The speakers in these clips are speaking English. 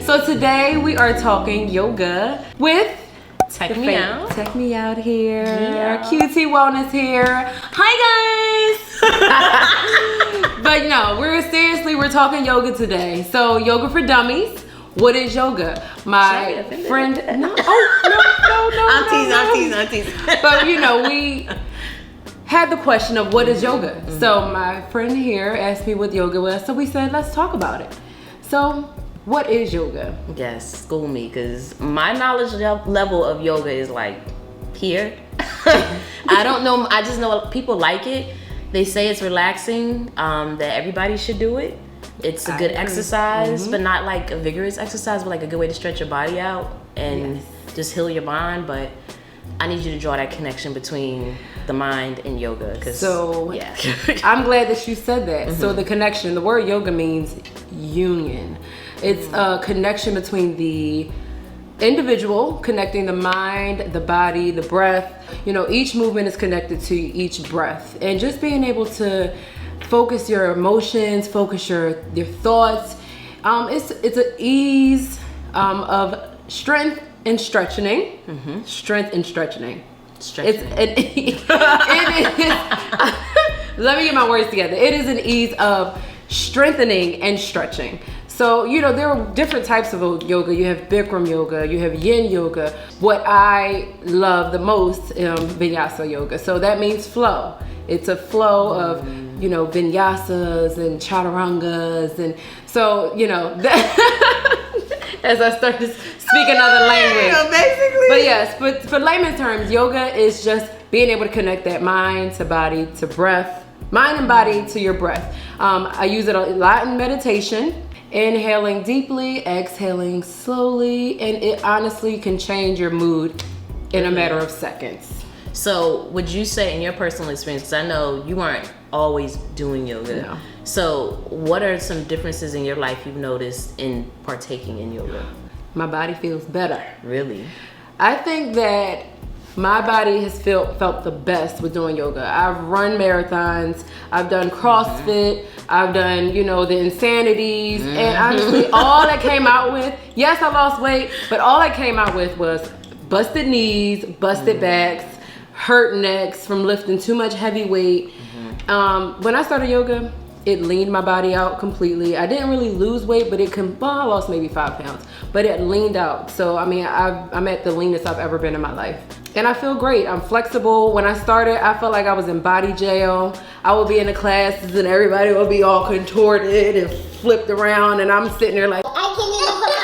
So today we are talking yoga with TechMe0ut. TechMe0ut here. Yeah. QT Wellness here. Hi guys. But no, we're talking yoga today. So yoga for dummies. What is yoga? My friend. No. I'm teasing. But we had the question of what is yoga. Mm-hmm. So my friend here asked me what yoga was. So we said, let's talk about it. So what is yoga? Yes, school me, because my knowledge level of yoga is like here. I don't know. I just know people like it. They say it's relaxing, that everybody should do it. It's a good exercise, but not like a vigorous exercise, but like a good way to stretch your body out and just heal your mind. But I need you to draw that connection between the mind and yoga. I'm glad that you said that. So the connection, the word yoga means union. It's a connection between the individual, connecting the mind, the body, the breath. Each movement is connected to each breath. And just being able to focus your emotions, focus your thoughts. It's an ease of strength and stretching. Strength and stretching. It is. Let me get my words together. It is an ease of strengthening and stretching. So, there are different types of yoga. You have Bikram yoga, you have Yin yoga. What I love the most, Vinyasa yoga. So that means flow. It's a flow of, vinyasas and chaturangas. And so, as I start to speak another language. Basically. But yes, but for layman's terms, yoga is just being able to connect that mind to body to breath, mind and body to your breath. I use it a lot in meditation. Inhaling deeply, exhaling slowly, and it honestly can change your mood in a matter of seconds. So would you say, in your personal experience, because I know you aren't always doing yoga, no. So what are some differences in your life you've noticed in partaking in yoga? My body feels better. Really? I think that my body has felt the best with doing yoga. I've run marathons, I've done CrossFit, I've done, the insanities, and honestly, all that came out with, yes, I lost weight, but all I came out with was busted knees, busted backs, hurt necks from lifting too much heavy weight. When I started yoga, it leaned my body out completely. I didn't really lose weight, but I lost maybe 5 pounds, but it leaned out. So, I'm at the leanest I've ever been in my life. And I feel great. I'm flexible. When I started, I felt like I was in body jail. I would be in the classes and everybody would be all contorted and flipped around, and I'm sitting there like, I can't even put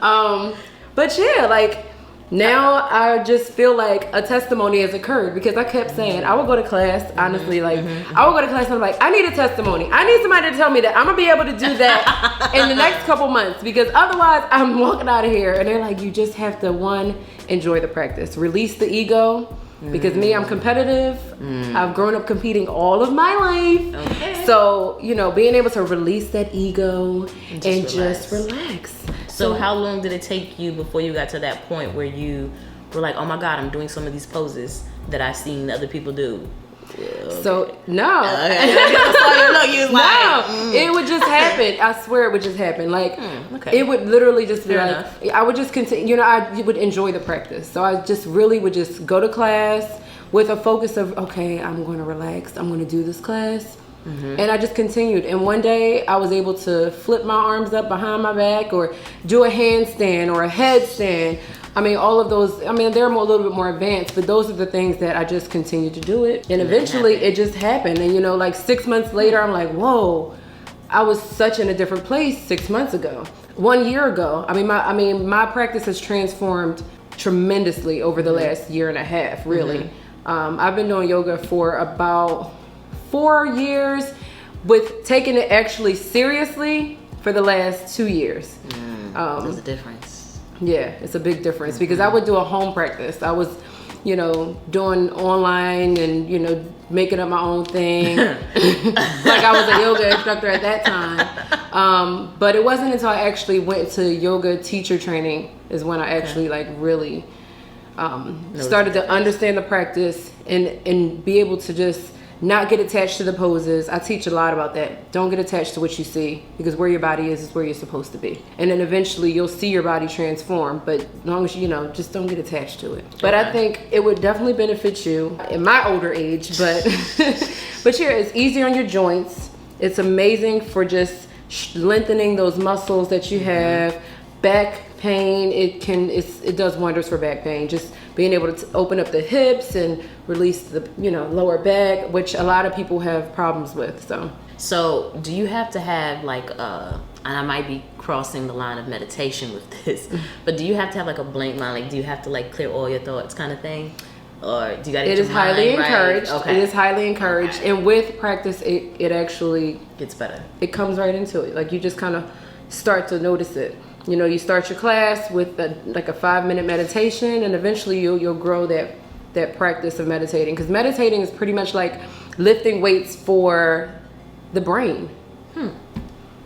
my arms on my back. But yeah, now I just feel like a testimony has occurred, because I kept saying, I would go to class, honestly, I would go to class and I'm like, I need a testimony. I need somebody to tell me that I'm gonna be able to do that in the next couple months, because otherwise I'm walking out of here. And they're like, you just have to, enjoy the practice, release the ego, because me, I'm competitive. I've grown up competing all of my life. Okay. So, being able to release that ego and just relax. So how long did it take you before you got to that point where you were like, oh my God, I'm doing some of these poses that I've seen other people do? So no, it would just happen. I swear it would just happen. It would literally just be I would just continue. I would enjoy the practice. So I just really would just go to class with a focus of, okay, I'm going to relax. I'm going to do this class. And I just continued. And one day I was able to flip my arms up behind my back, or do a handstand or a headstand. All of those, they're a little bit more advanced, but those are the things that I just continued to do it. And eventually it just happened. And 6 months later, I'm like, whoa, I was such in a different place 6 months ago. 1 year ago, my practice has transformed tremendously over the last year and a half, really. I've been doing yoga for about 4 years, with taking it actually seriously for the last 2 years. There's a difference. Yeah, it's a big difference, because I would do a home practice. I was, doing online and, making up my own thing. Like I was a yoga instructor at that time. But it wasn't until I actually went to yoga teacher training is when I actually started to understand the practice and be able to just not get attached to the poses. I teach a lot about that. Don't get attached to what you see, because where your body is where you're supposed to be. And then eventually you'll see your body transform, but as long as you know, just don't get attached to it. But I think it would definitely benefit you in my older age, but but here, it's easier on your joints. It's amazing for just lengthening those muscles that you have. Back pain, it does wonders for back pain. Just being able to open up the hips and release the lower back, which a lot of people have problems with. So do you have to have like and I might be crossing the line of meditation with this, but do you have to have like a blank mind? Like, do you have to like clear all your thoughts kind of thing? Or do you gotta get it is highly encouraged. Okay. It is highly encouraged. Okay. And with practice, it actually gets better. It comes right into it. Like, you just kind of start to notice it. You start your class with a 5-minute meditation, and eventually you'll grow that practice of meditating. Because meditating is pretty much like lifting weights for the brain.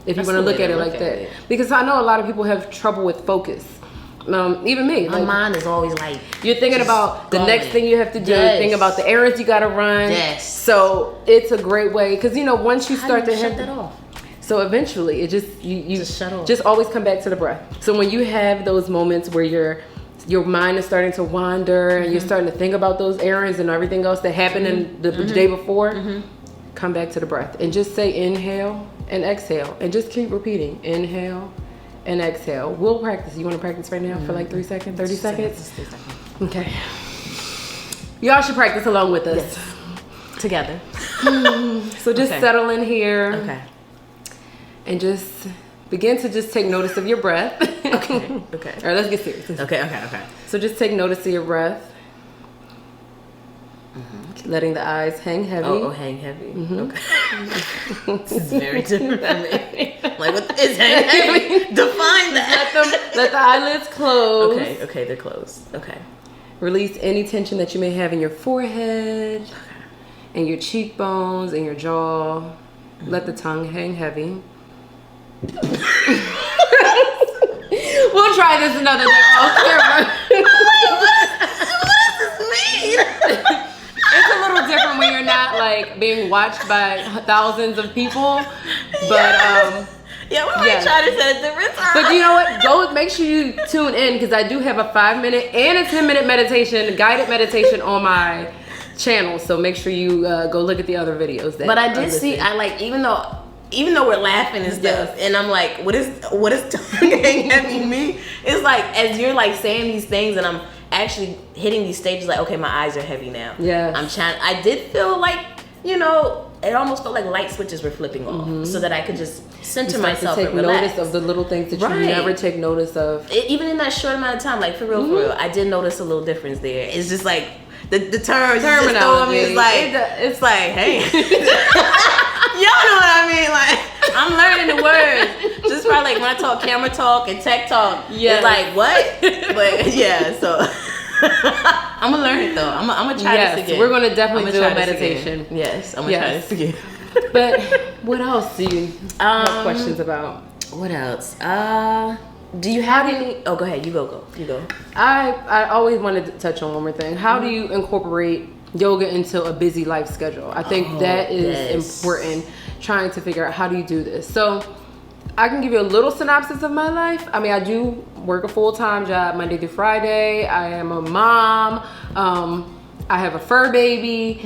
If you want to look at it like that. Because I know a lot of people have trouble with focus. Even me. My mind is always like, you're thinking about the next thing you have to do. Yes. Thinking about the errands you got to run. Yes. So it's a great way, because once you start to shut that off. So eventually, it just shut off. Just always come back to the breath. So when you have those moments where your mind is starting to wander and you're starting to think about those errands and everything else that happened in the day before, come back to the breath and just say inhale and exhale, and just keep repeating inhale and exhale. We'll practice. You want to practice right now for like 3 seconds, 30 seconds? 3 seconds. Okay. Y'all should practice along with us. Yes. Together. So just settle in here. Okay. And just begin to just take notice of your breath. Okay. All right, let's get serious. Okay. So just take notice of your breath. Letting the eyes hang heavy. Oh, hang heavy. Okay. This is very different from me. Like, what is hang heavy? Define that. Let the eyelids close. Okay, they're closed. Okay. Release any tension that you may have in your forehead, and your cheekbones, and your jaw. Let the tongue hang heavy. We'll try this another day off camera. What does this mean? It's a little different when you're not like being watched by thousands of people, but yeah, we might try this at a different time. But you know what? Go make sure you tune in, because I do have a 5-minute and a 10-minute meditation, guided meditation on my channel. So make sure you go look at the other videos. But I did see, even though we're laughing and stuff, and I'm like, what is tongue hang heavy mean? It's like, as you're like saying these things and I'm actually hitting these stages, like, okay, my eyes are heavy now. Yeah. I did feel like, it almost felt like light switches were flipping off, so that I could just center myself and relax. Take notice of the little things that you never take notice of. Even in that short amount of time, like for real, I did notice a little difference there. It's just like the terminology is like, it's like, hey, y'all know what I mean? Like, I'm learning the words. Just probably like when I talk camera talk and tech talk, it's like, what? But yeah, so I'm gonna learn it though. I'm gonna try this again. We're gonna definitely do a meditation. Yes, I'm gonna try this again. But what else do you have questions about? What else? Do you have any? Oh, go ahead. You go. I always wanted to touch on one more thing. How do you incorporate yoga into a busy life schedule? I think that is important. Trying to figure out how do you do this. So I can give you a little synopsis of my life. I mean, I do work a full-time job Monday through Friday. I am a mom. I have a fur baby,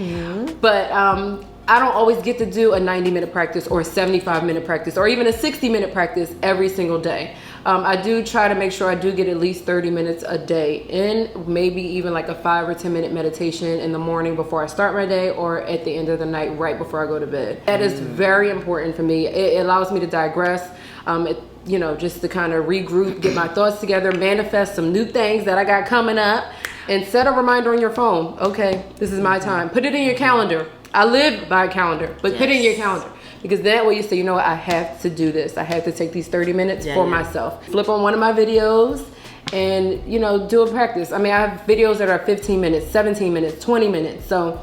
but I don't always get to do a 90-minute practice or a 75-minute practice or even a 60-minute practice every single day. I do try to make sure I do get at least 30 minutes a day in, maybe even like a 5 or 10-minute meditation in the morning before I start my day, or at the end of the night right before I go to bed. That is very important for me. It allows me to digress, just to kind of regroup, get my thoughts together, manifest some new things that I got coming up, and set a reminder on your phone. Okay, this is my time. Put it in your calendar. I live by a calendar, but put it in your calendar. Because that way you say, you know what, I have to do this. I have to take these 30 minutes for myself. Flip on one of my videos and, do a practice. I mean, I have videos that are 15 minutes, 17 minutes, 20 minutes. So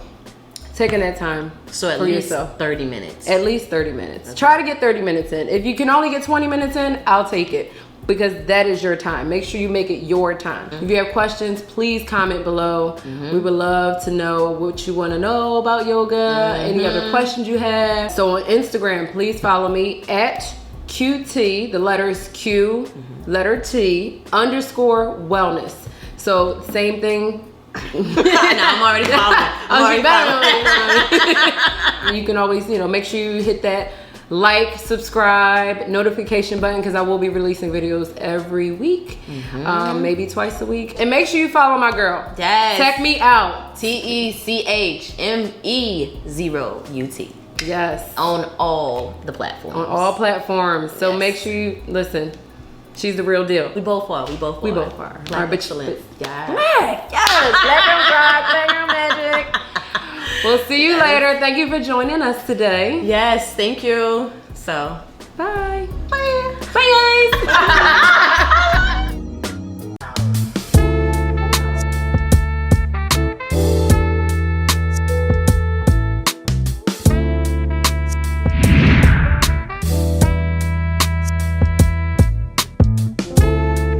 taking that time so at for least yourself. 30 minutes. At least 30 minutes. Okay. Try to get 30 minutes in. If you can only get 20 minutes in, I'll take it. because that is your time. Make sure you make it your time. If you have questions, please comment below. We would love to know what you want to know about yoga, any other questions you have. So on Instagram, please follow me at QT, the letters Q, letter T, _ wellness. So same thing. I'm already following. You can always, make sure you hit that like, subscribe, notification button, because I will be releasing videos every week, maybe twice a week. And make sure you follow my girl. Yes. TechMe0ut. TechMe0ut. Yes. On all the platforms. On all platforms. So make sure you listen. She's the real deal. We both are. We both are. Black excellence. Yes. Black and pride, black and magic. We'll see you later. Thank you for joining us today. Yes, thank you. So, bye. Bye. Bye, guys.